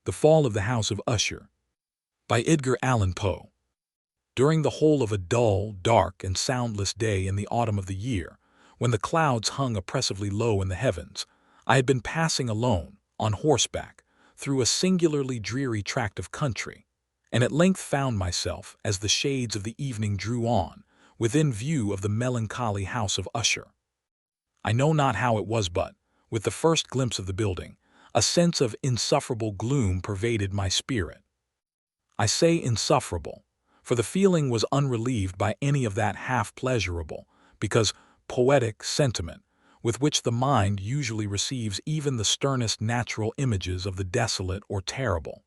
The Fall of the House of Usher by Edgar Allan Poe. During the whole of a dull, dark, and soundless day in the autumn of the year, when the clouds hung oppressively low in the heavens, I had been passing alone, on horseback, through a singularly dreary tract of country, and at length found myself, as the shades of the evening drew on, within view of the melancholy house of Usher. I know not how it was but, with the first glimpse of the building, a sense of insufferable gloom pervaded my spirit. I say insufferable, for the feeling was unrelieved by any of that half-pleasurable, because poetic sentiment, with which the mind usually receives even the sternest natural images of the desolate or terrible.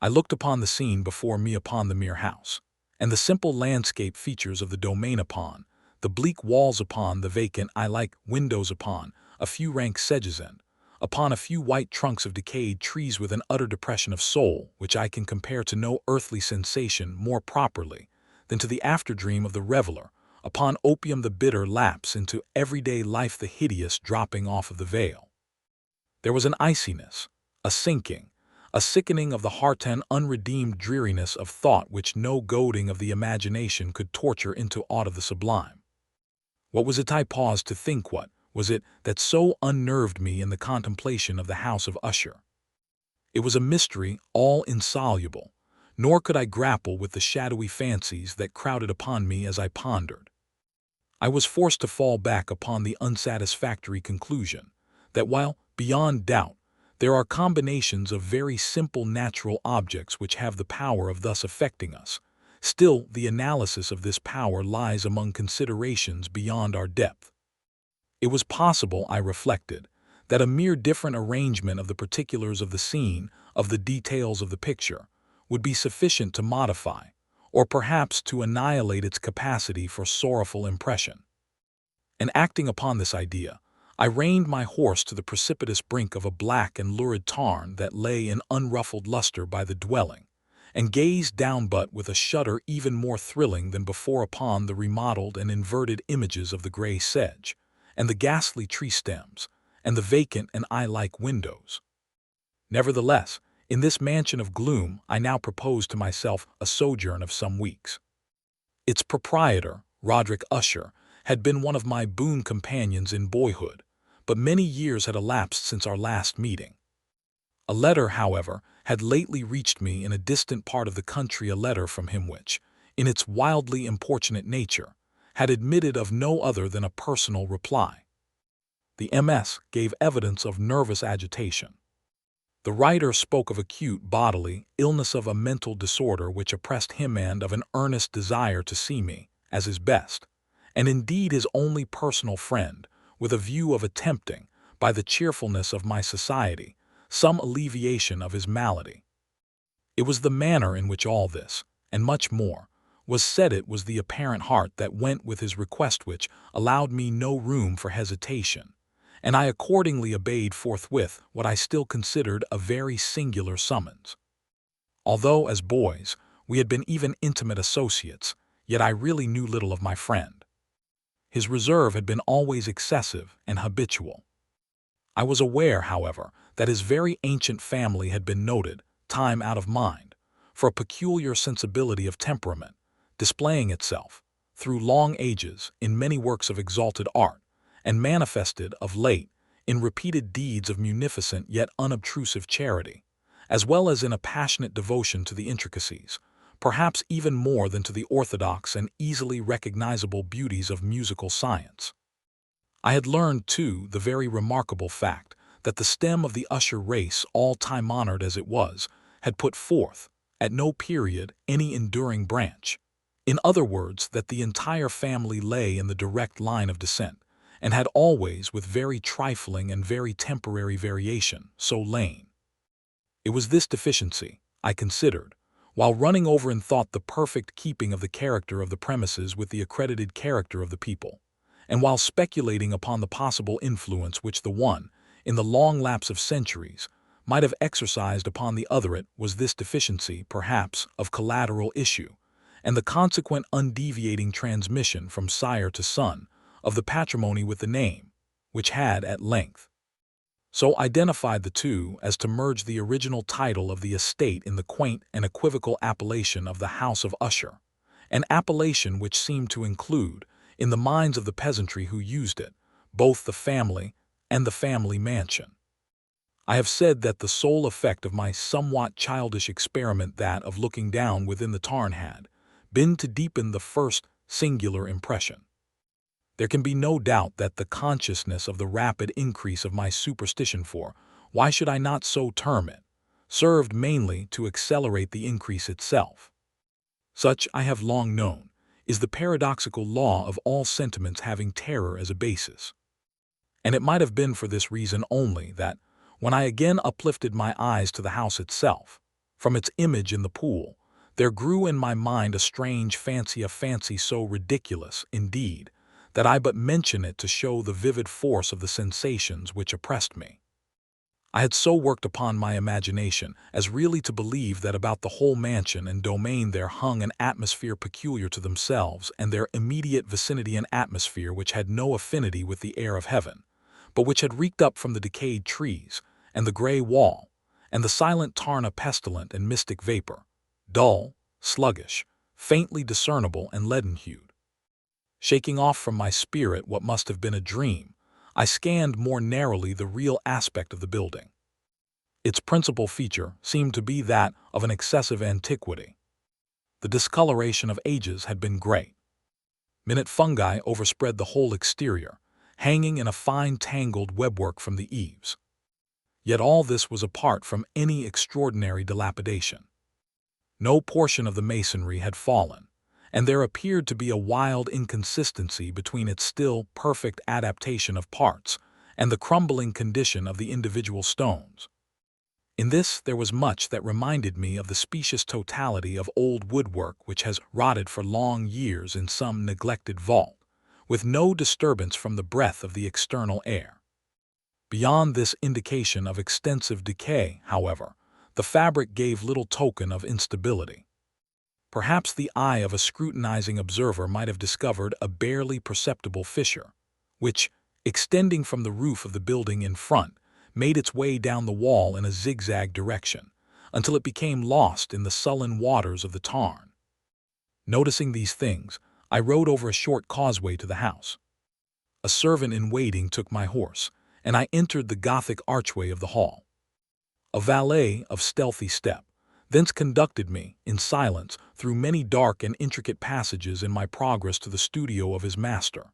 I looked upon the scene before me, upon the mere house, and the simple landscape features of the domain, upon the bleak walls, upon the vacant eye-like windows, upon a few rank sedges, and upon a few white trunks of decayed trees, with an utter depression of soul which I can compare to no earthly sensation more properly than to the after-dream of the reveler, upon opium the bitter lapse into everyday life, the hideous dropping off of the veil. There was an iciness, a sinking, a sickening of the heart, and unredeemed dreariness of thought which no goading of the imagination could torture into aught of the sublime. What was it, I paused to think, what was it that so unnerved me in the contemplation of the house of Usher? It was a mystery all insoluble, nor could I grapple with the shadowy fancies that crowded upon me as I pondered. I was forced to fall back upon the unsatisfactory conclusion that while, beyond doubt, there are combinations of very simple natural objects which have the power of thus affecting us, still the analysis of this power lies among considerations beyond our depth. It was possible, I reflected, that a mere different arrangement of the particulars of the scene, of the details of the picture, would be sufficient to modify, or perhaps to annihilate its capacity for sorrowful impression. And acting upon this idea, I reined my horse to the precipitous brink of a black and lurid tarn that lay in unruffled luster by the dwelling, and gazed down, but with a shudder even more thrilling than before, upon the remodeled and inverted images of the gray sedge, and the ghastly tree stems, and the vacant and eye-like windows. Nevertheless, in this mansion of gloom I now proposed to myself a sojourn of some weeks. Its proprietor, Roderick Usher, had been one of my boon companions in boyhood, but many years had elapsed since our last meeting. A letter, however, had lately reached me in a distant part of the country, a letter from him which, in its wildly importunate nature, had admitted of no other than a personal reply. The MS gave evidence of nervous agitation. The writer spoke of acute bodily illness, of a mental disorder which oppressed him, and of an earnest desire to see me, as his best, and indeed his only personal friend, with a view of attempting, by the cheerfulness of my society, some alleviation of his malady. It was the manner in which all this, and much more, was said, it was the apparent heart that went with his request, which allowed me no room for hesitation, and I accordingly obeyed forthwith what I still considered a very singular summons. Although, as boys, we had been even intimate associates, yet I really knew little of my friend. His reserve had been always excessive and habitual. I was aware, however, that his very ancient family had been noted, time out of mind, for a peculiar sensibility of temperament, displaying itself, through long ages, in many works of exalted art, and manifested, of late, in repeated deeds of munificent yet unobtrusive charity, as well as in a passionate devotion to the intricacies, perhaps even more than to the orthodox and easily recognizable beauties of musical science. I had learned, too, the very remarkable fact that the stem of the Usher race, all time-honored as it was, had put forth, at no period, any enduring branch. In other words, that the entire family lay in the direct line of descent, and had always, with very trifling and very temporary variation, so lain. It was this deficiency, I considered, while running over in thought the perfect keeping of the character of the premises with the accredited character of the people, and while speculating upon the possible influence which the one, in the long lapse of centuries, might have exercised upon the other, it was this deficiency, perhaps, of collateral issue, and the consequent undeviating transmission from sire to son of the patrimony with the name, which had, at length, so identified the two as to merge the original title of the estate in the quaint and equivocal appellation of the House of Usher, an appellation which seemed to include, in the minds of the peasantry who used it, both the family and the family mansion. I have said that the sole effect of my somewhat childish experiment, that of looking down within the tarn, had been to deepen the first singular impression. There can be no doubt that the consciousness of the rapid increase of my superstition for, why should I not so term it, served mainly to accelerate the increase itself. Such, I have long known, is the paradoxical law of all sentiments having terror as a basis. And it might have been for this reason only that, when I again uplifted my eyes to the house itself, from its image in the pool, there grew in my mind a strange fancy, a fancy so ridiculous, indeed, that I but mention it to show the vivid force of the sensations which oppressed me. I had so worked upon my imagination as really to believe that about the whole mansion and domain there hung an atmosphere peculiar to themselves and their immediate vicinity, an atmosphere which had no affinity with the air of heaven, but which had reeked up from the decayed trees, and the gray wall, and the silent tarn, a pestilent and mystic vapor, dull, sluggish, faintly discernible and leaden-hued. Shaking off from my spirit what must have been a dream, I scanned more narrowly the real aspect of the building. Its principal feature seemed to be that of an excessive antiquity. The discoloration of ages had been great. Minute fungi overspread the whole exterior, hanging in a fine tangled webwork from the eaves. Yet all this was apart from any extraordinary dilapidation. No portion of the masonry had fallen, and there appeared to be a wild inconsistency between its still perfect adaptation of parts and the crumbling condition of the individual stones. In this there was much that reminded me of the specious totality of old woodwork which has rotted for long years in some neglected vault, with no disturbance from the breath of the external air. Beyond this indication of extensive decay, however, the fabric gave little token of instability. Perhaps the eye of a scrutinizing observer might have discovered a barely perceptible fissure, which, extending from the roof of the building in front, made its way down the wall in a zigzag direction, until it became lost in the sullen waters of the tarn. Noticing these things, I rode over a short causeway to the house. A servant in waiting took my horse, and I entered the Gothic archway of the hall. A valet of stealthy step thence conducted me, in silence, through many dark and intricate passages in my progress to the studio of his master.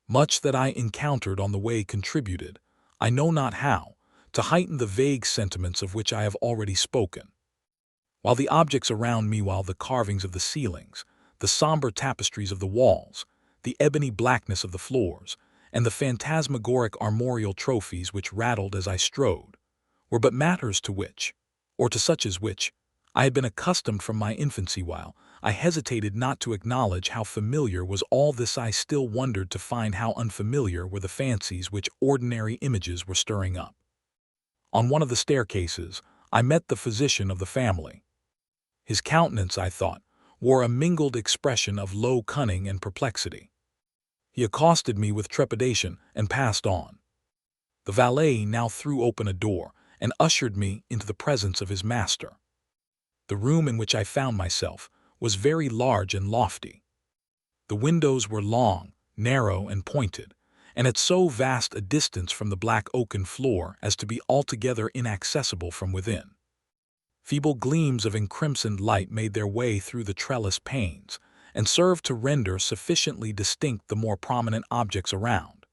Much that I encountered on the way contributed, I know not how, to heighten the vague sentiments of which I have already spoken. While the objects around me, while the carvings of the ceilings, the somber tapestries of the walls, the ebony blackness of the floors, and the phantasmagoric armorial trophies which rattled as I strode, were but matters to which, or to such as which, I had been accustomed from my infancy, while I hesitated not to acknowledge how familiar was all this, I still wondered to find how unfamiliar were the fancies which ordinary images were stirring up. On one of the staircases, I met the physician of the family. His countenance, I thought, wore a mingled expression of low cunning and perplexity. He accosted me with trepidation and passed on. The valet now threw open a door and ushered me into the presence of his master. The room in which I found myself was very large and lofty. The windows were long, narrow, and pointed, and at so vast a distance from the black oaken floor as to be altogether inaccessible from within. Feeble gleams of encrimsoned light made their way through the trellised panes, and served to render sufficiently distinct the more prominent objects around.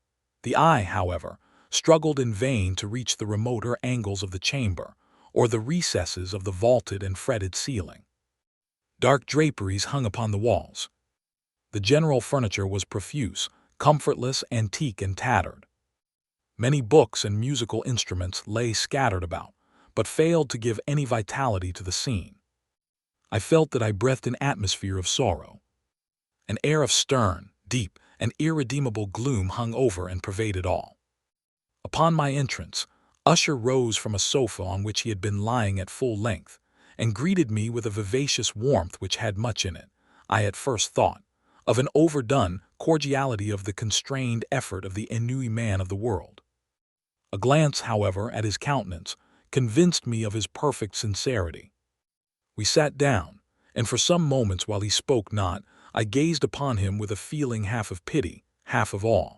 The eye, however, struggled in vain to reach the remoter angles of the chamber, or the recesses of the vaulted and fretted ceiling. Dark draperies hung upon the walls. The general furniture was profuse, comfortless, antique, and tattered. Many books and musical instruments lay scattered about, but failed to give any vitality to the scene. I felt that I breathed an atmosphere of sorrow. An air of stern, deep, and irredeemable gloom hung over and pervaded all. Upon my entrance, Usher rose from a sofa on which he had been lying at full length, and greeted me with a vivacious warmth which had much in it, I at first thought, of an overdone cordiality, of the constrained effort of the ennuyé man of the world. A glance, however, at his countenance convinced me of his perfect sincerity. We sat down, and for some moments while he spoke not, I gazed upon him with a feeling half of pity, half of awe.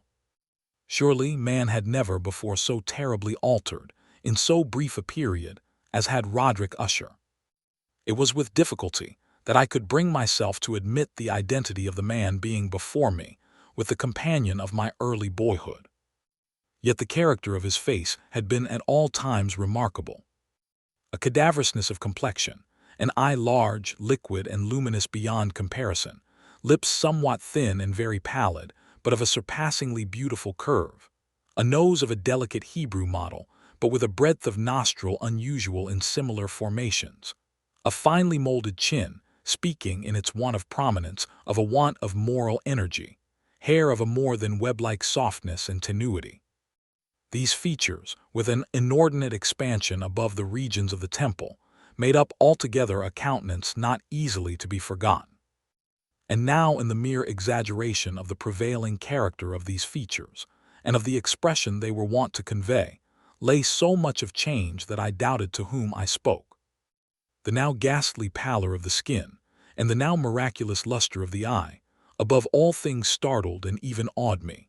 Surely man had never before so terribly altered, in so brief a period, as had Roderick Usher. It was with difficulty that I could bring myself to admit the identity of the man being before me with the companion of my early boyhood. Yet the character of his face had been at all times remarkable. A cadaverousness of complexion, an eye large, liquid, and luminous beyond comparison, lips somewhat thin and very pallid, but of a surpassingly beautiful curve, a nose of a delicate Hebrew model, but with a breadth of nostril unusual in similar formations, a finely molded chin, speaking in its want of prominence of a want of moral energy, hair of a more than web-like softness and tenuity. These features, with an inordinate expansion above the regions of the temple, made up altogether a countenance not easily to be forgotten. And now in the mere exaggeration of the prevailing character of these features, and of the expression they were wont to convey, lay so much of change that I doubted to whom I spoke. The now ghastly pallor of the skin, and the now miraculous luster of the eye, above all things startled and even awed me.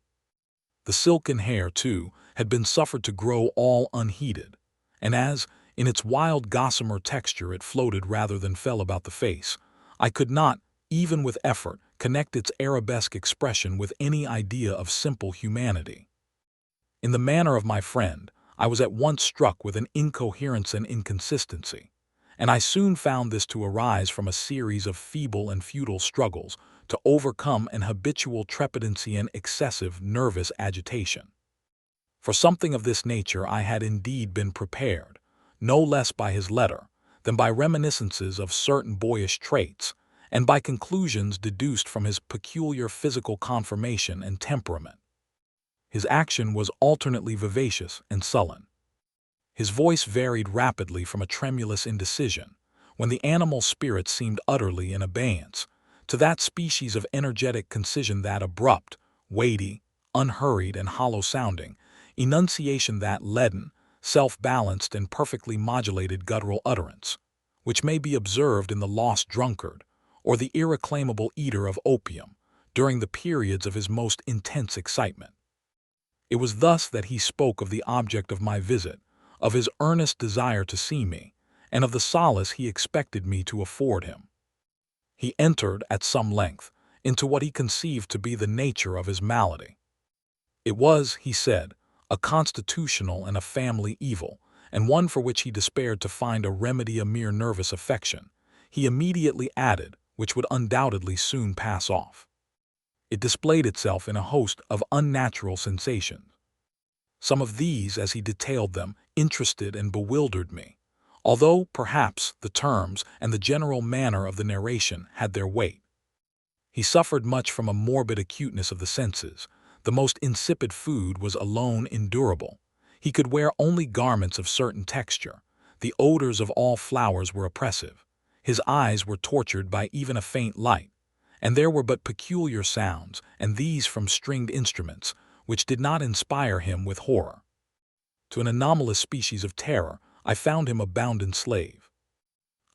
The silken hair, too, had been suffered to grow all unheeded, and as, in its wild gossamer texture, it floated rather than fell about the face, I could not, even with effort, connect its arabesque expression with any idea of simple humanity. In the manner of my friend, I was at once struck with an incoherence and inconsistency, and I soon found this to arise from a series of feeble and futile struggles to overcome an habitual trepidancy and excessive nervous agitation. For something of this nature I had indeed been prepared, no less by his letter than by reminiscences of certain boyish traits, and by conclusions deduced from his peculiar physical conformation and temperament. His action was alternately vivacious and sullen. His voice varied rapidly from a tremulous indecision, when the animal spirit seemed utterly in abeyance, to that species of energetic concision, that abrupt, weighty, unhurried, and hollow-sounding enunciation, that leaden, self-balanced, and perfectly modulated guttural utterance, which may be observed in the lost drunkard or the irreclaimable eater of opium during the periods of his most intense excitement. It was thus that he spoke of the object of my visit, of his earnest desire to see me, and of the solace he expected me to afford him. He entered, at some length, into what he conceived to be the nature of his malady. It was, he said, a constitutional and a family evil, and one for which he despaired to find a remedy a mere nervous affection. He immediately added, which would undoubtedly soon pass off. It displayed itself in a host of unnatural sensations. Some of these, as he detailed them, interested and bewildered me, although, perhaps, the terms and the general manner of the narration had their weight. He suffered much from a morbid acuteness of the senses. The most insipid food was alone endurable. He could wear only garments of certain texture. The odors of all flowers were oppressive. His eyes were tortured by even a faint light, and there were but peculiar sounds, and these from stringed instruments, which did not inspire him with horror. To an anomalous species of terror, I found him a bounden slave.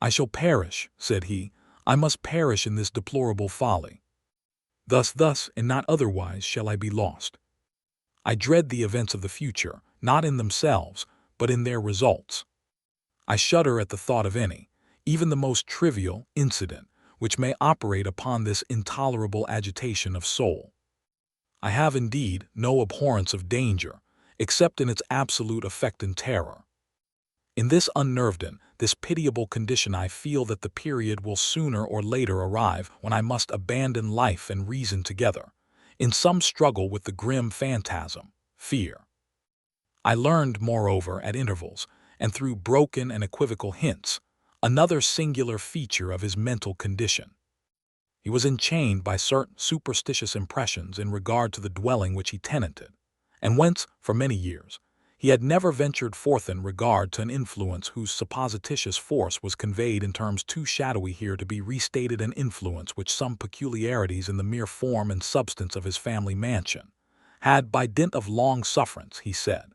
"I shall perish," said he, "I must perish in this deplorable folly. Thus, and not otherwise, shall I be lost. I dread the events of the future, not in themselves, but in their results. I shudder at the thought of any, even the most trivial, incident, which may operate upon this intolerable agitation of soul. I have, indeed, no abhorrence of danger, except in its absolute effect and terror. In this unnerved, this pitiable condition, I feel that the period will sooner or later arrive when I must abandon life and reason together, in some struggle with the grim phantasm, fear." I learned, moreover, at intervals, and through broken and equivocal hints, another singular feature of his mental condition. He was enchained by certain superstitious impressions in regard to the dwelling which he tenanted, and whence, for many years, he had never ventured forth in regard to an influence whose supposititious force was conveyed in terms too shadowy here to be restated, an influence which some peculiarities in the mere form and substance of his family mansion had, by dint of long sufferance, he said,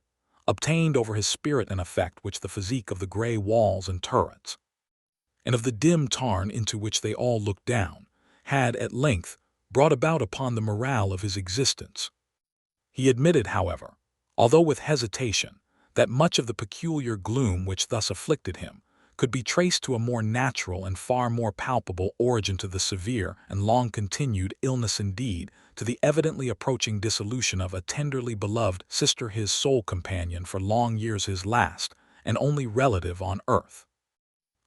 obtained over his spirit an effect which the physique of the grey walls and turrets, and of the dim tarn into which they all looked down, had at length brought about upon the morale of his existence. He admitted, however, although with hesitation, that much of the peculiar gloom which thus afflicted him could be traced to a more natural and far more palpable origin, to the severe and long-continued illness, indeed, to the evidently approaching dissolution of a tenderly beloved sister, his sole companion for long years, his last and only relative on earth.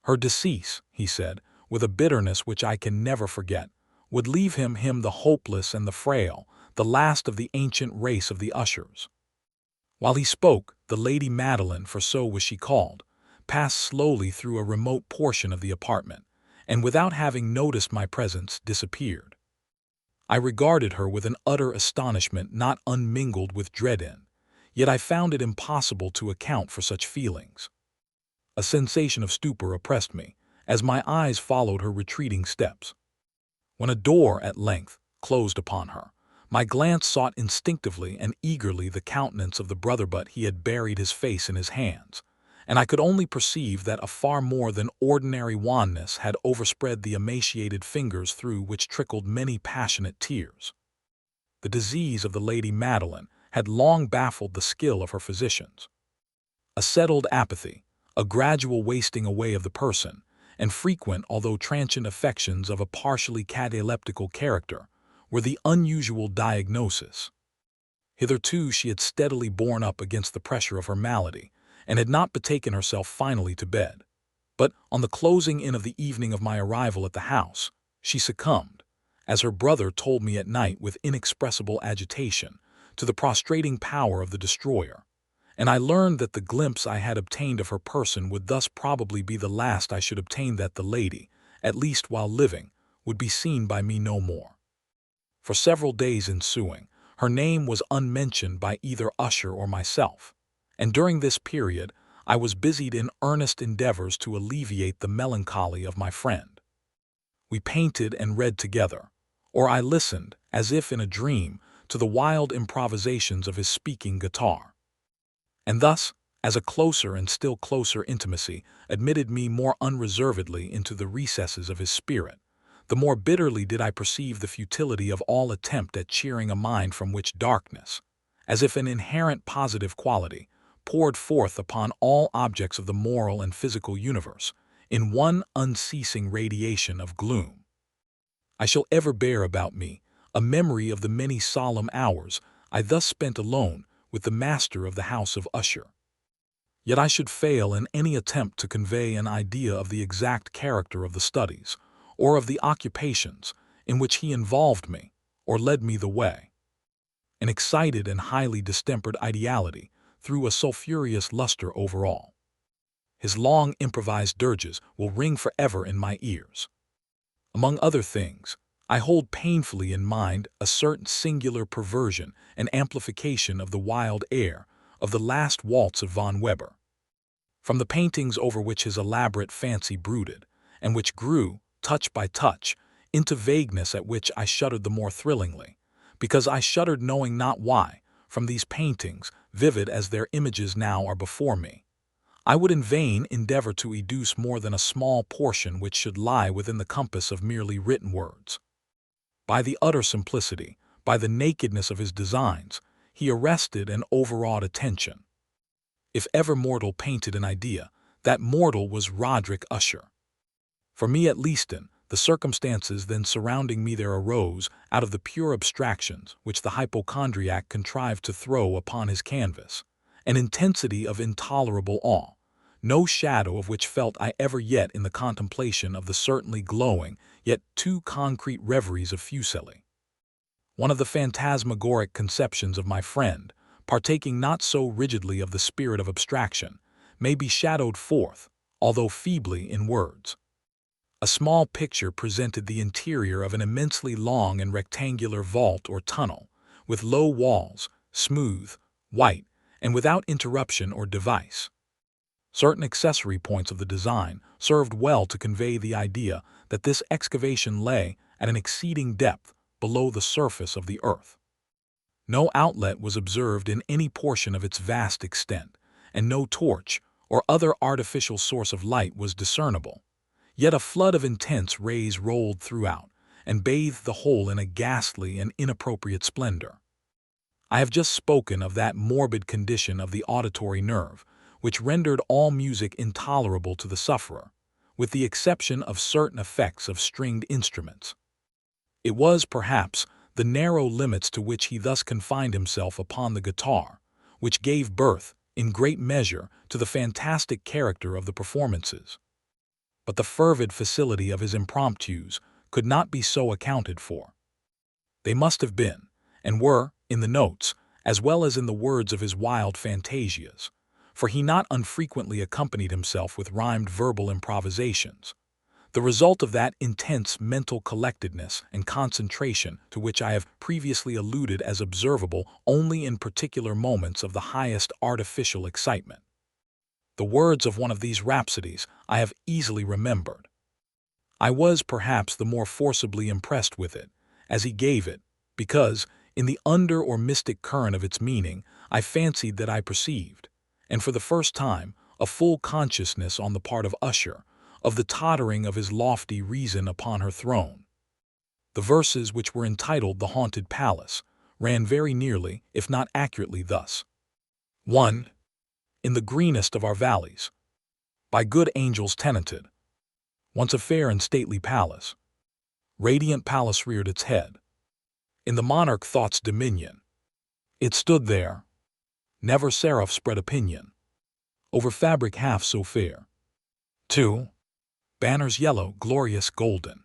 Her decease, he said, with a bitterness which I can never forget, would leave him the hopeless and the frail, the last of the ancient race of the Ushers. While he spoke, the Lady Madeline, for so was she called, passed slowly through a remote portion of the apartment, and without having noticed my presence, disappeared. I regarded her with an utter astonishment not unmingled with dread yet I found it impossible to account for such feelings. A sensation of stupor oppressed me, as my eyes followed her retreating steps. When a door at length closed upon her, my glance sought instinctively and eagerly the countenance of the brother, but he had buried his face in his hands, and I could only perceive that a far more than ordinary wanness had overspread the emaciated fingers through which trickled many passionate tears. The disease of the Lady Madeline had long baffled the skill of her physicians. A settled apathy, a gradual wasting away of the person, and frequent although transient affections of a partially cataleptical character were the unusual diagnosis. Hitherto she had steadily borne up against the pressure of her malady, and had not betaken herself finally to bed. But on the closing in of the evening of my arrival at the house, she succumbed, as her brother told me at night with inexpressible agitation, to the prostrating power of the destroyer, and I learned that the glimpse I had obtained of her person would thus probably be the last I should obtain, that the lady, at least while living, would be seen by me no more. For several days ensuing, her name was unmentioned by either Usher or myself, and during this period I was busied in earnest endeavors to alleviate the melancholy of my friend. We painted and read together, or I listened, as if in a dream, to the wild improvisations of his speaking guitar. And thus, as a closer and still closer intimacy admitted me more unreservedly into the recesses of his spirit, the more bitterly did I perceive the futility of all attempt at cheering a mind from which darkness, as if an inherent positive quality, poured forth upon all objects of the moral and physical universe in one unceasing radiation of gloom. I shall ever bear about me a memory of the many solemn hours I thus spent alone with the master of the house of Usher. Yet I should fail in any attempt to convey an idea of the exact character of the studies, or of the occupations in which he involved me, or led me the way. An excited and highly distempered ideality threw a sulphurous luster over all. His long improvised dirges will ring forever in my ears. Among other things, I hold painfully in mind a certain singular perversion and amplification of the wild air of the last waltz of von Weber. From the paintings over which his elaborate fancy brooded, and which grew, touch by touch, into vagueness at which I shuddered the more thrillingly, because I shuddered knowing not why, from these paintings, vivid as their images now are before me, I would in vain endeavor to educe more than a small portion which should lie within the compass of merely written words. By the utter simplicity, by the nakedness of his designs, he arrested and overawed attention. If ever mortal painted an idea, that mortal was Roderick Usher. For me at least, the circumstances then surrounding me there arose out of the pure abstractions which the hypochondriac contrived to throw upon his canvas, an intensity of intolerable awe, no shadow of which felt I ever yet in the contemplation of the certainly glowing, yet too concrete reveries of Fuseli. One of the phantasmagoric conceptions of my friend, partaking not so rigidly of the spirit of abstraction, may be shadowed forth, although feebly, in words. A small picture presented the interior of an immensely long and rectangular vault or tunnel, with low walls, smooth, white, and without interruption or device. Certain accessory points of the design served well to convey the idea that this excavation lay at an exceeding depth below the surface of the earth. No outlet was observed in any portion of its vast extent, and no torch or other artificial source of light was discernible. Yet a flood of intense rays rolled throughout, and bathed the whole in a ghastly and inappropriate splendor. I have just spoken of that morbid condition of the auditory nerve, which rendered all music intolerable to the sufferer, with the exception of certain effects of stringed instruments. It was, perhaps, the narrow limits to which he thus confined himself upon the guitar, which gave birth, in great measure, to the fantastic character of the performances. But the fervid facility of his impromptus could not be so accounted for. They must have been, and were, in the notes, as well as in the words of his wild fantasias, for he not unfrequently accompanied himself with rhymed verbal improvisations, the result of that intense mental collectedness and concentration to which I have previously alluded as observable only in particular moments of the highest artificial excitement. The words of one of these rhapsodies I have easily remembered. I was perhaps the more forcibly impressed with it, as he gave it, because, in the under or mystic current of its meaning, I fancied that I perceived, and for the first time, a full consciousness on the part of Usher, of the tottering of his lofty reason upon her throne. The verses, which were entitled The Haunted Palace, ran very nearly, if not accurately, thus. 1. In the greenest of our valleys, by good angels tenanted, once a fair and stately palace, radiant palace reared its head. In the monarch thought's dominion, it stood there, never seraph spread opinion, over fabric half so fair. 2. Banners yellow, glorious, golden,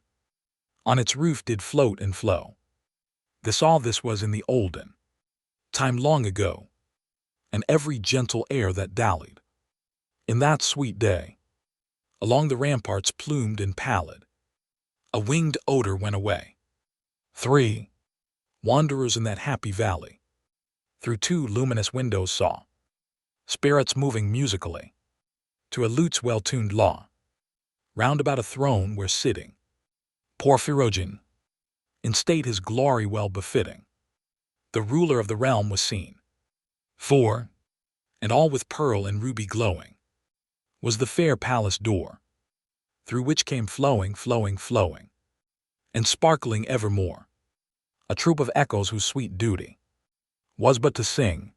on its roof did float and flow. All this was in the olden time long ago, and every gentle air that dallied, in that sweet day, along the ramparts plumed and pallid, a winged odor went away. 3. Wanderers in that happy valley, through 2 luminous windows saw spirits moving musically to a lute's well-tuned law, round about a throne where sitting Porphyrogene, in state his glory well befitting, the ruler of the realm was seen. 4. And all with pearl and ruby glowing was the fair palace door, through which came flowing, and sparkling evermore, a troop of echoes whose sweet duty was but to sing,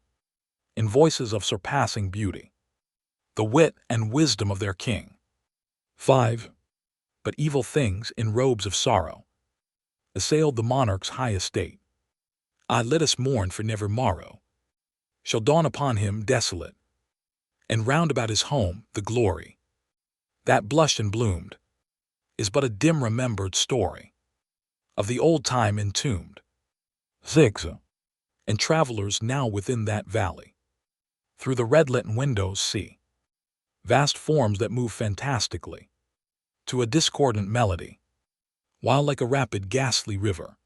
in voices of surpassing beauty, the wit and wisdom of their king. 5. But evil things, in robes of sorrow, assailed the monarch's high estate. Let us mourn, for never morrow shall dawn upon him desolate, and round about his home the glory that blushed and bloomed is but a dim remembered story of the old time entombed. 6. And travelers now within that valley, through the red-lit windows see vast forms that move fantastically to a discordant melody, while like a rapid ghastly river,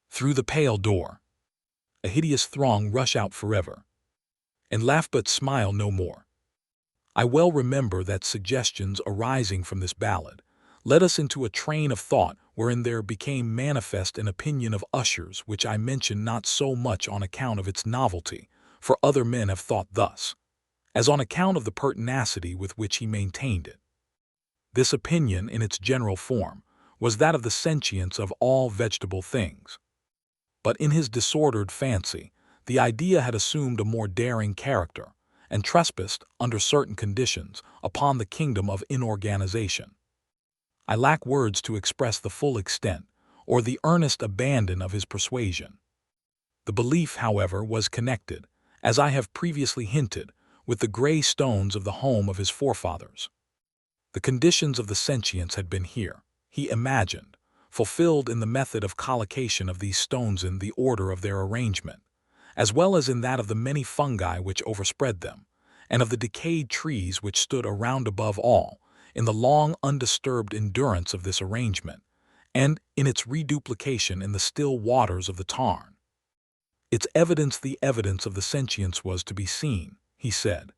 through the pale door, a hideous throng rush out forever, and laugh but smile no more. I well remember that suggestions arising from this ballad led us into a train of thought wherein there became manifest an opinion of Usher's which I mention not so much on account of its novelty, for other men have thought thus, as on account of the pertinacity with which he maintained it. This opinion, in its general form, was that of the sentience of all vegetable things. But in his disordered fancy, the idea had assumed a more daring character, and trespassed, under certain conditions, upon the kingdom of inorganization. I lack words to express the full extent, or the earnest abandon of his persuasion. The belief, however, was connected, as I have previously hinted, with the gray stones of the home of his forefathers. The conditions of the sentience had been here, he imagined, fulfilled in the method of collocation of these stones in the order of their arrangement, as well as in that of the many fungi which overspread them, and of the decayed trees which stood around above all, in the long undisturbed endurance of this arrangement, and in its reduplication in the still waters of the tarn. Its evidence, the evidence of the sentience, was to be seen, he said,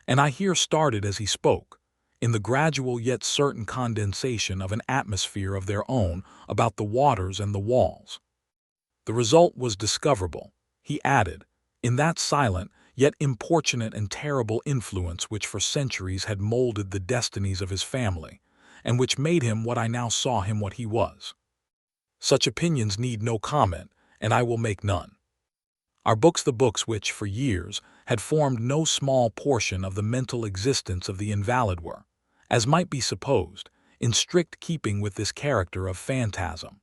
and I here started as he spoke, in the gradual yet certain condensation of an atmosphere of their own about the waters and the walls. The result was discoverable, he added, in that silent, yet importunate and terrible influence which for centuries had molded the destinies of his family, and which made him what I now saw him what he was. Such opinions need no comment, and I will make none. Our books, the books which, for years, had formed no small portion of the mental existence of the invalid were, as might be supposed, in strict keeping with this character of phantasm.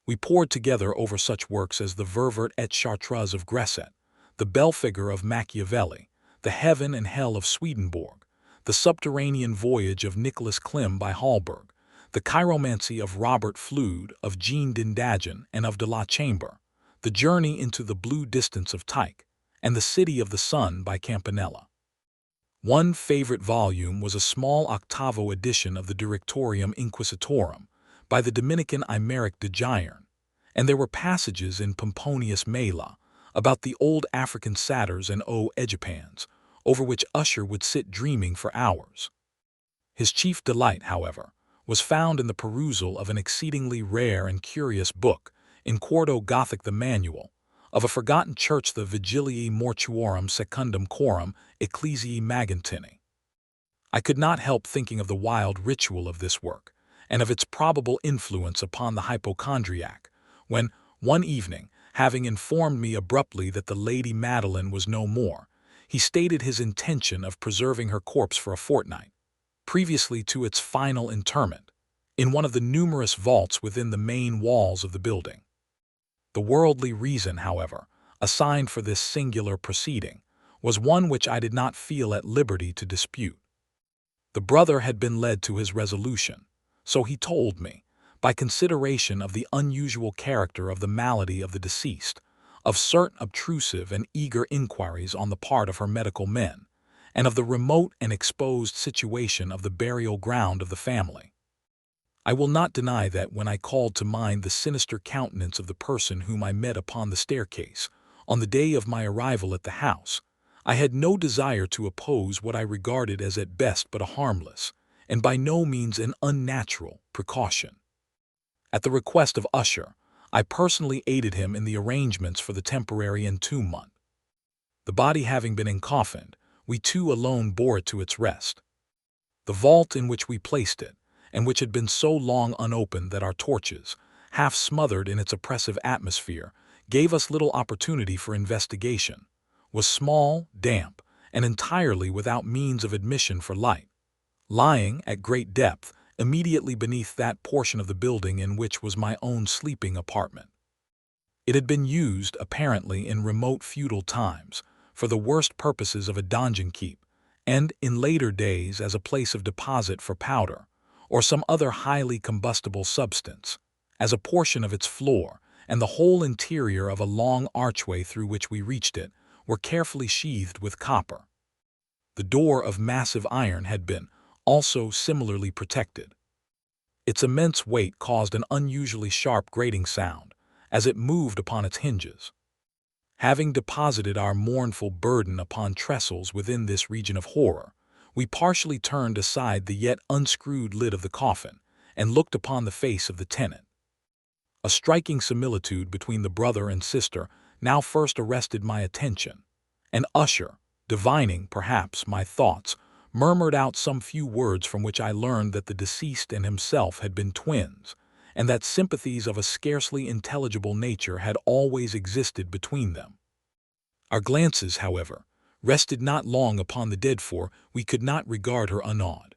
We pored together over such works as the Ververt et Chartreuse of Gresset, the Belphegor of Machiavelli, the Heaven and Hell of Swedenborg, the Subterranean Voyage of Nicholas Klim by Hallberg, the Chiromancy of Robert Flude, of Jean d'Indagen and of de la Chambre, the Journey into the Blue Distance of Tyche, and the City of the Sun by Campanella. One favorite volume was a small octavo edition of the Directorium Inquisitorum by the Dominican Aymeric de Giern, and there were passages in Pomponius Mela about the old African satyrs and Egipans, over which Usher would sit dreaming for hours. His chief delight, however, was found in the perusal of an exceedingly rare and curious book, in quarto Gothic, the manual of a forgotten church, the Vigiliae Mortuorum Secundum Coram Ecclesiae Magentini. I could not help thinking of the wild ritual of this work, and of its probable influence upon the hypochondriac, when, one evening, having informed me abruptly that the Lady Madeline was no more, he stated his intention of preserving her corpse for a fortnight, previously to its final interment, in one of the numerous vaults within the main walls of the building. The worldly reason, however, assigned for this singular proceeding was one which I did not feel at liberty to dispute. The brother had been led to his resolution, so he told me, by consideration of the unusual character of the malady of the deceased, of certain obtrusive and eager inquiries on the part of her medical men, and of the remote and exposed situation of the burial ground of the family. I will not deny that when I called to mind the sinister countenance of the person whom I met upon the staircase, on the day of my arrival at the house, I had no desire to oppose what I regarded as at best but a harmless, and by no means an unnatural, precaution. At the request of Usher, I personally aided him in the arrangements for the temporary entombment. The body having been encoffined, we two alone bore it to its rest. The vault in which we placed it, and which had been so long unopened that our torches, half smothered in its oppressive atmosphere, gave us little opportunity for investigation, was small, damp, and entirely without means of admission for light, lying at great depth immediately beneath that portion of the building in which was my own sleeping apartment. It had been used, apparently in remote feudal times, for the worst purposes of a donjon keep, and in later days as a place of deposit for powder, or some other highly combustible substance, as a portion of its floor and the whole interior of a long archway through which we reached it were carefully sheathed with copper. The door of massive iron had been also similarly protected. Its immense weight caused an unusually sharp grating sound as it moved upon its hinges. Having deposited our mournful burden upon trestles within this region of horror, we partially turned aside the yet unscrewed lid of the coffin and looked upon the face of the tenant. A striking similitude between the brother and sister now first arrested my attention, and Usher, divining, perhaps, my thoughts, murmured out some few words from which I learned that the deceased and himself had been twins, and that sympathies of a scarcely intelligible nature had always existed between them. Our glances, however, rested not long upon the dead, for we could not regard her unawed.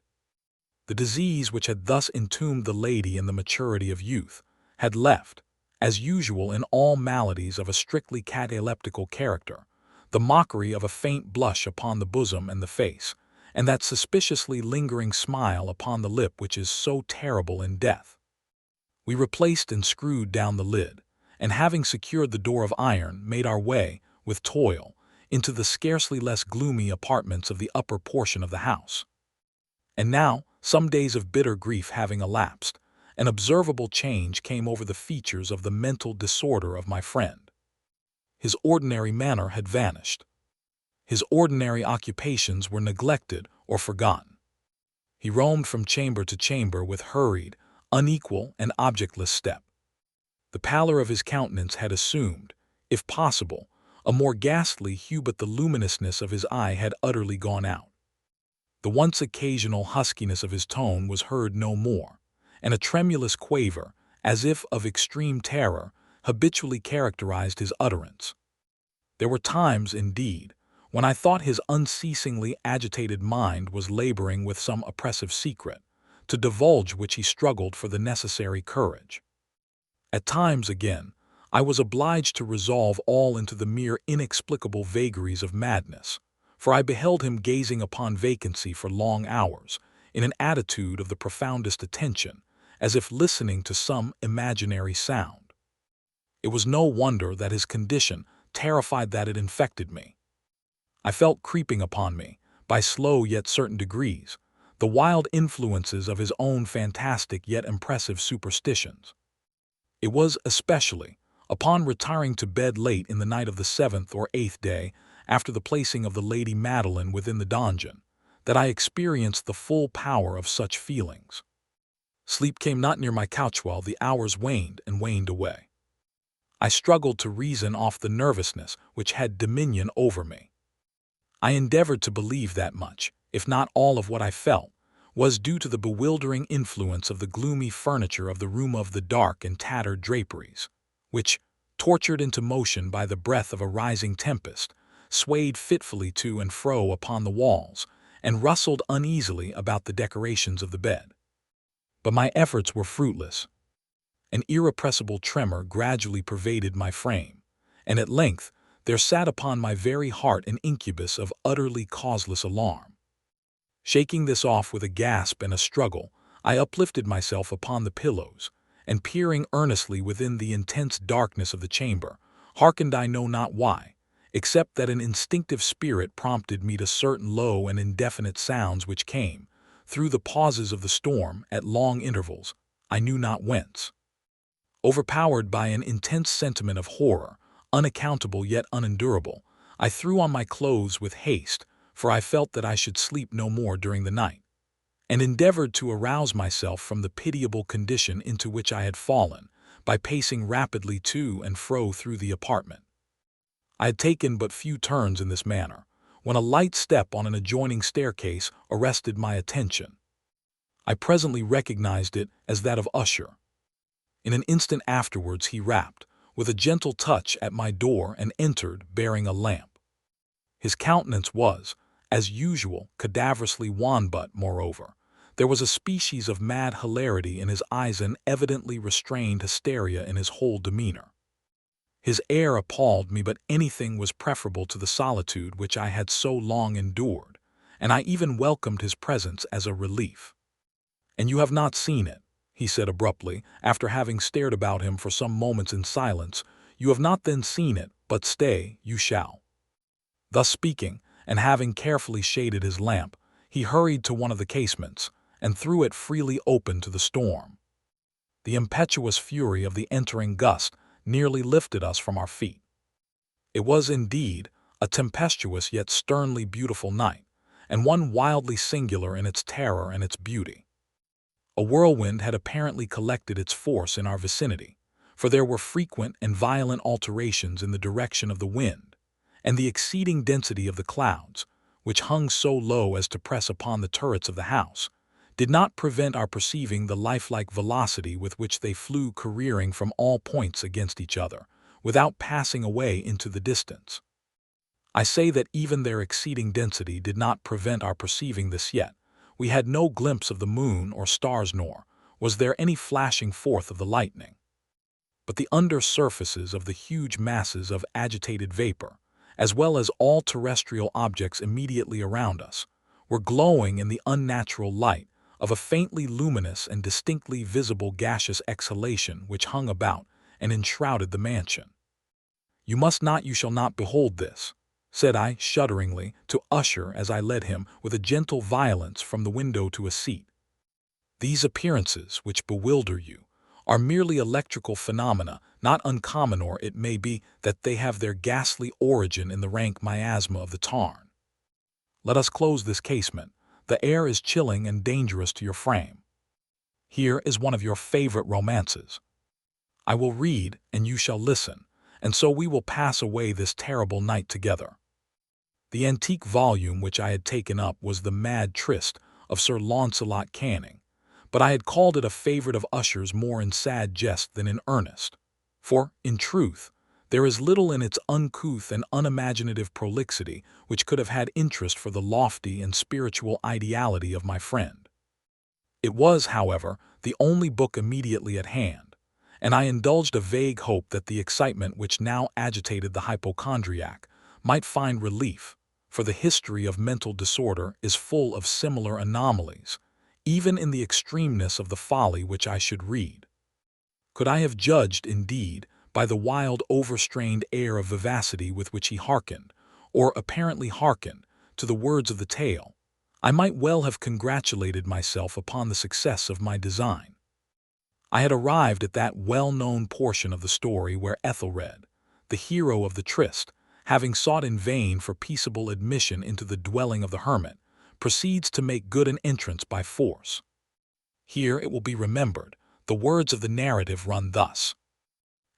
The disease which had thus entombed the lady in the maturity of youth had left, as usual in all maladies of a strictly cataleptical character, the mockery of a faint blush upon the bosom and the face, and that suspiciously lingering smile upon the lip which is so terrible in death. We replaced and screwed down the lid, and having secured the door of iron, made our way, with toil, into the scarcely less gloomy apartments of the upper portion of the house. And now, some days of bitter grief having elapsed, an observable change came over the features of the mental disorder of my friend. His ordinary manner had vanished. His ordinary occupations were neglected or forgotten. He roamed from chamber to chamber with hurried, unequal, and objectless step. The pallor of his countenance had assumed, if possible, a more ghastly hue, but the luminousness of his eye had utterly gone out. The once occasional huskiness of his tone was heard no more, and a tremulous quaver, as if of extreme terror, habitually characterized his utterance. There were times, indeed, when I thought his unceasingly agitated mind was laboring with some oppressive secret, to divulge which he struggled for the necessary courage. At times, again, I was obliged to resolve all into the mere inexplicable vagaries of madness, for I beheld him gazing upon vacancy for long hours, in an attitude of the profoundest attention, as if listening to some imaginary sound. It was no wonder that his condition terrified, that it infected me. I felt creeping upon me, by slow yet certain degrees, the wild influences of his own fantastic yet impressive superstitions. It was especially upon retiring to bed late in the night of the 7th or 8th day after the placing of the Lady Madeline within the donjon that I experienced the full power of such feelings. Sleep came not near my couch while the hours waned and waned away. I struggled to reason off the nervousness which had dominion over me. I endeavored to believe that much, if not all of what I felt, was due to the bewildering influence of the gloomy furniture of the room, of the dark and tattered draperies, which, tortured into motion by the breath of a rising tempest, swayed fitfully to and fro upon the walls, and rustled uneasily about the decorations of the bed. But my efforts were fruitless. An irrepressible tremor gradually pervaded my frame, and at length there sat upon my very heart an incubus of utterly causeless alarm. Shaking this off with a gasp and a struggle, I uplifted myself upon the pillows, and peering earnestly within the intense darkness of the chamber, hearkened I know not why, except that an instinctive spirit prompted me to certain low and indefinite sounds which came, through the pauses of the storm, at long intervals, I knew not whence. Overpowered by an intense sentiment of horror, unaccountable yet unendurable, I threw on my clothes with haste, for I felt that I should sleep no more during the night, and endeavored to arouse myself from the pitiable condition into which I had fallen, by pacing rapidly to and fro through the apartment. I had taken but few turns in this manner, when a light step on an adjoining staircase arrested my attention. I presently recognized it as that of Usher. In an instant afterwards he rapped, with a gentle touch, at my door and entered, bearing a lamp. His countenance was, as usual, cadaverously wan, but, moreover, there was a species of mad hilarity in his eyes and evidently restrained hysteria in his whole demeanor. His air appalled me, but anything was preferable to the solitude which I had so long endured, and I even welcomed his presence as a relief. "And you have not seen it," he said abruptly, after having stared about him for some moments in silence. "You have not then seen it, but stay, you shall." Thus speaking, and having carefully shaded his lamp, he hurried to one of the casements, and threw it freely open to the storm. The impetuous fury of the entering gust nearly lifted us from our feet. It was, indeed, a tempestuous yet sternly beautiful night, and one wildly singular in its terror and its beauty. A whirlwind had apparently collected its force in our vicinity, for there were frequent and violent alterations in the direction of the wind, and the exceeding density of the clouds, which hung so low as to press upon the turrets of the house, did not prevent our perceiving the lifelike velocity with which they flew careering from all points against each other, without passing away into the distance. I say that even their exceeding density did not prevent our perceiving this yet. We had no glimpse of the moon or stars, nor was there any flashing forth of the lightning. But the under surfaces of the huge masses of agitated vapor, as well as all terrestrial objects immediately around us, were glowing in the unnatural light of a faintly luminous and distinctly visible gaseous exhalation which hung about and enshrouded the mansion. You shall not behold this," said I shudderingly to Usher as I led him with a gentle violence from the window to a seat. "These appearances, which bewilder you, are merely electrical phenomena, not uncommon, or it may be that they have their ghastly origin in the rank miasma of the tarn. Let us close this casement. The air is chilling and dangerous to your frame. Here is one of your favorite romances. I will read, and you shall listen, and so we will pass away this terrible night together." The antique volume which I had taken up was The Mad Tryst of Sir Launcelot Canning, but I had called it a favorite of Usher's more in sad jest than in earnest. For, in truth, there is little in its uncouth and unimaginative prolixity which could have had interest for the lofty and spiritual ideality of my friend. It was, however, the only book immediately at hand, and I indulged a vague hope that the excitement which now agitated the hypochondriac might find relief, for the history of mental disorder is full of similar anomalies, even in the extremeness of the folly which I should read. Could I have judged, indeed, by the wild overstrained air of vivacity with which he hearkened, or apparently hearkened, to the words of the tale, I might well have congratulated myself upon the success of my design. I had arrived at that well-known portion of the story where Ethelred, the hero of the tryst, having sought in vain for peaceable admission into the dwelling of the hermit, proceeds to make good an entrance by force. Here, it will be remembered, the words of the narrative run thus: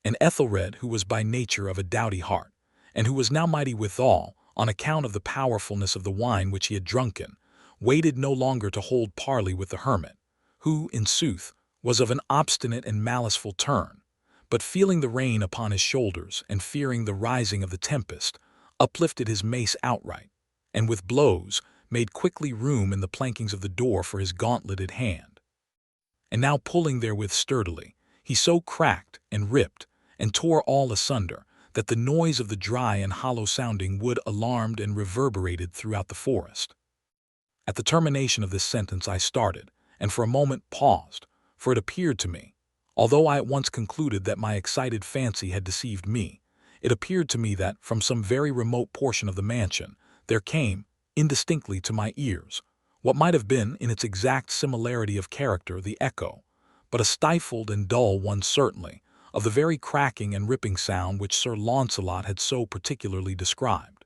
"And Ethelred, who was by nature of a doughty heart, and who was now mighty withal, on account of the powerfulness of the wine which he had drunken, waited no longer to hold parley with the hermit, who, in sooth, was of an obstinate and maliceful turn, but feeling the rain upon his shoulders, and fearing the rising of the tempest, uplifted his mace outright, and with blows made quickly room in the plankings of the door for his gauntleted hand. And now pulling therewith sturdily, he so cracked and ripped and tore all asunder, that the noise of the dry and hollow-sounding wood alarmed and reverberated throughout the forest." At the termination of this sentence I started, and for a moment paused, for it appeared to me, although I at once concluded that my excited fancy had deceived me, it appeared to me that, from some very remote portion of the mansion, there came, indistinctly to my ears, what might have been, in its exact similarity of character, the echo, but a stifled and dull one certainly, of the very cracking and ripping sound which Sir Launcelot had so particularly described.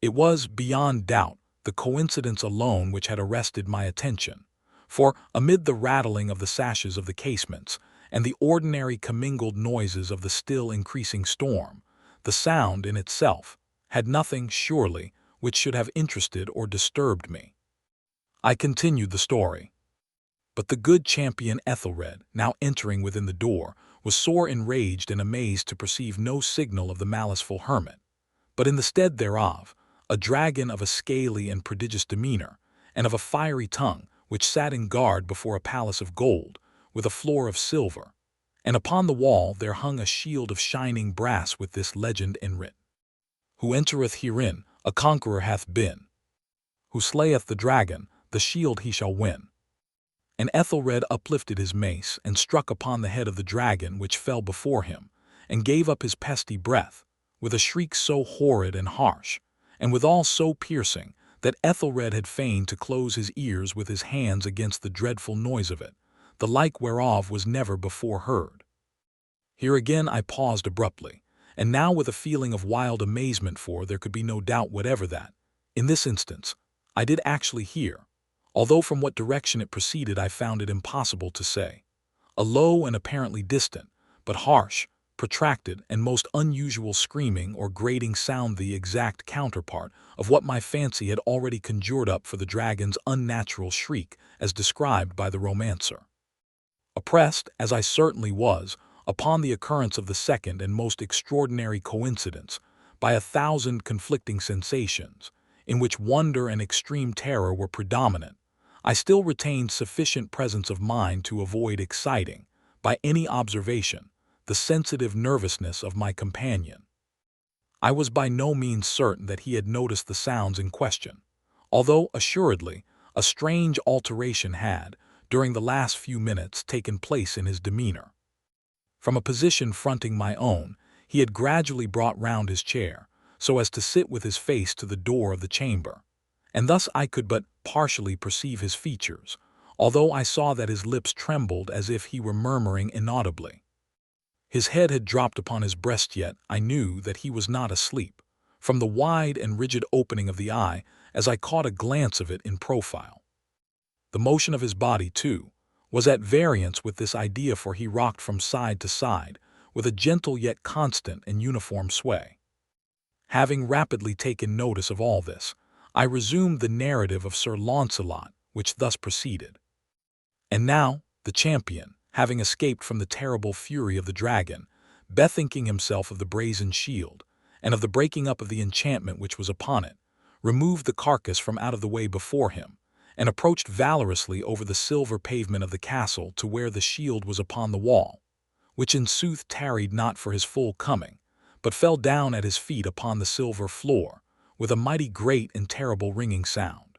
It was, beyond doubt, the coincidence alone which had arrested my attention, for, amid the rattling of the sashes of the casements, and the ordinary commingled noises of the still increasing storm, the sound, in itself, had nothing, surely, which should have interested or disturbed me. I continued the story. But the good champion Ethelred, now entering within the door, was sore enraged and amazed to perceive no signal of the maliceful hermit, but in the stead thereof, a dragon of a scaly and prodigious demeanor, and of a fiery tongue, which sat in guard before a palace of gold, with a floor of silver, and upon the wall there hung a shield of shining brass with this legend enwrit: "Who entereth herein, a conqueror hath been. Who slayeth the dragon, the shield he shall win." And Ethelred uplifted his mace, and struck upon the head of the dragon which fell before him, and gave up his pesty breath, with a shriek so horrid and harsh, and withal so piercing, that Ethelred had feigned to close his ears with his hands against the dreadful noise of it, the like whereof was never before heard. Here again I paused abruptly, and now with a feeling of wild amazement, for there could be no doubt whatever that, in this instance, I did actually hear, although from what direction it proceeded I found it impossible to say, a low and apparently distant, but harsh, protracted, and most unusual screaming or grating sound, the exact counterpart of what my fancy had already conjured up for the dragon's unnatural shriek as described by the romancer. Oppressed, as I certainly was, upon the occurrence of the second and most extraordinary coincidence, by 1,000 conflicting sensations, in which wonder and extreme terror were predominant, I still retained sufficient presence of mind to avoid exciting, by any observation, the sensitive nervousness of my companion. I was by no means certain that he had noticed the sounds in question, although, assuredly, a strange alteration had, during the last few minutes, taken place in his demeanor. From a position fronting my own, he had gradually brought round his chair, so as to sit with his face to the door of the chamber, and thus I could but partially perceive his features, although I saw that his lips trembled as if he were murmuring inaudibly. His head had dropped upon his breast, yet I knew that he was not asleep, from the wide and rigid opening of the eye as I caught a glance of it in profile. The motion of his body, too, was at variance with this idea, for he rocked from side to side with a gentle yet constant and uniform sway. Having rapidly taken notice of all this, I resumed the narrative of Sir Launcelot, which thus proceeded. And now, the champion, having escaped from the terrible fury of the dragon, bethinking himself of the brazen shield, and of the breaking up of the enchantment which was upon it, removed the carcass from out of the way before him, and approached valorously over the silver pavement of the castle to where the shield was upon the wall, which in sooth tarried not for his full coming, but fell down at his feet upon the silver floor, with a mighty great and terrible ringing sound.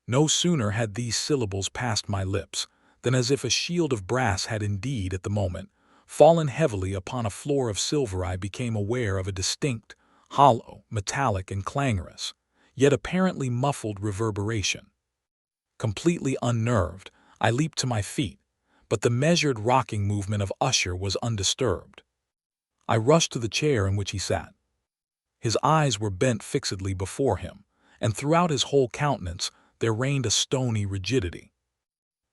No sooner had these syllables passed my lips, than as if a shield of brass had indeed, at the moment, fallen heavily upon a floor of silver, I became aware of a distinct, hollow, metallic, and clangorous, yet apparently muffled reverberation. Completely unnerved, I leaped to my feet, but the measured rocking movement of Usher was undisturbed. I rushed to the chair in which he sat. His eyes were bent fixedly before him, and throughout his whole countenance there reigned a stony rigidity.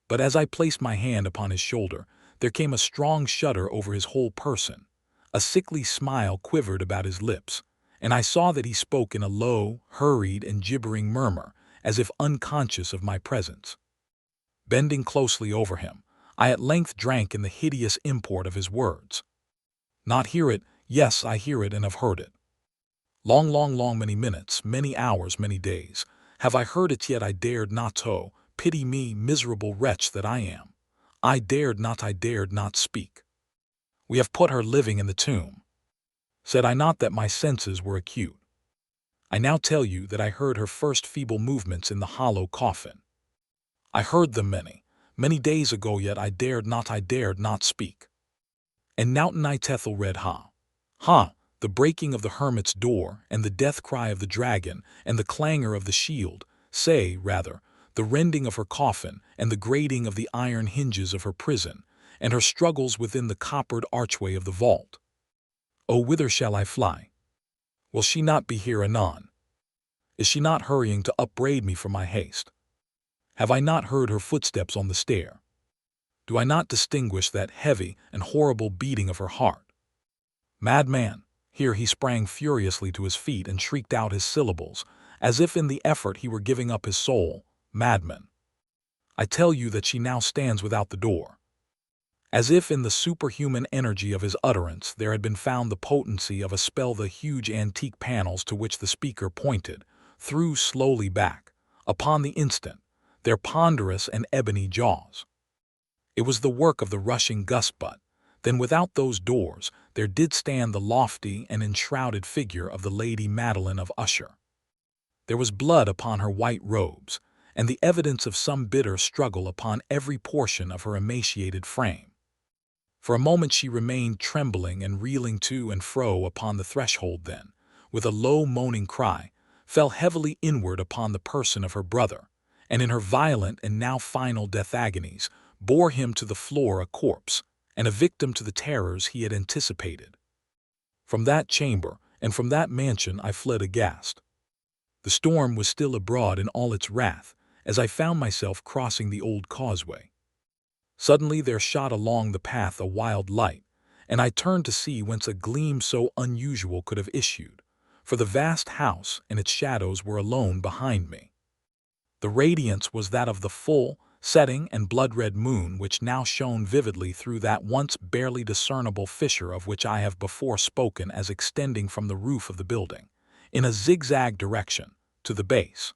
But as I placed my hand upon his shoulder, there came a strong shudder over his whole person, a sickly smile quivered about his lips, and I saw that he spoke in a low, hurried, and gibbering murmur, as if unconscious of my presence. Bending closely over him, I at length drank in the hideous import of his words. Not hear it, yes, I hear it and have heard it. Long, many minutes, many hours, many days, have I heard it, yet I dared not. Oh, pity me, miserable wretch that I am. I dared not speak. We have put her living in the tomb. Said I not that my senses were acute? I now tell you that I heard her first feeble movements in the hollow coffin. I heard them many days ago, yet I dared not speak. And Nowton I tethel read ha, the breaking of the hermit's door, and the death cry of the dragon, and the clangor of the shield, say, rather, the rending of her coffin, and the grating of the iron hinges of her prison, and her struggles within the coppered archway of the vault. Oh, whither shall I fly? Will she not be here anon? Is she not hurrying to upbraid me for my haste? Have I not heard her footsteps on the stair? Do I not distinguish that heavy and horrible beating of her heart? Madman! Here he sprang furiously to his feet and shrieked out his syllables, as if in the effort he were giving up his soul. Madman! I tell you that she now stands without the door. As if in the superhuman energy of his utterance there had been found the potency of a spell, the huge antique panels to which the speaker pointed threw slowly back, upon the instant, their ponderous and ebony jaws. It was the work of the rushing gust, but then without those doors there did stand the lofty and enshrouded figure of the Lady Madeline of Usher. There was blood upon her white robes, and the evidence of some bitter struggle upon every portion of her emaciated frame. For a moment she remained trembling and reeling to and fro upon the threshold, then, with a low moaning cry, fell heavily inward upon the person of her brother, and in her violent and now final death agonies bore him to the floor a corpse, and a victim to the terrors he had anticipated. From that chamber and from that mansion I fled aghast. The storm was still abroad in all its wrath, as I found myself crossing the old causeway. Suddenly there shot along the path a wild light, and I turned to see whence a gleam so unusual could have issued, for the vast house and its shadows were alone behind me. The radiance was that of the full, setting and blood-red moon, which now shone vividly through that once barely discernible fissure of which I have before spoken as extending from the roof of the building, in a zigzag direction, to the base.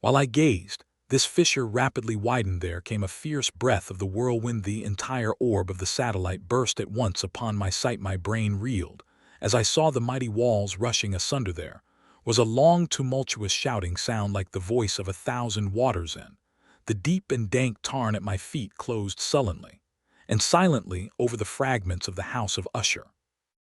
While I gazed, this fissure rapidly widened. There came a fierce breath of the whirlwind. The entire orb of the satellite burst at once upon my sight. My brain reeled, as I saw the mighty walls rushing asunder. There was a long tumultuous shouting sound like the voice of 1,000 waters, and the deep and dank tarn at my feet closed sullenly and silently over the fragments of the house of Usher.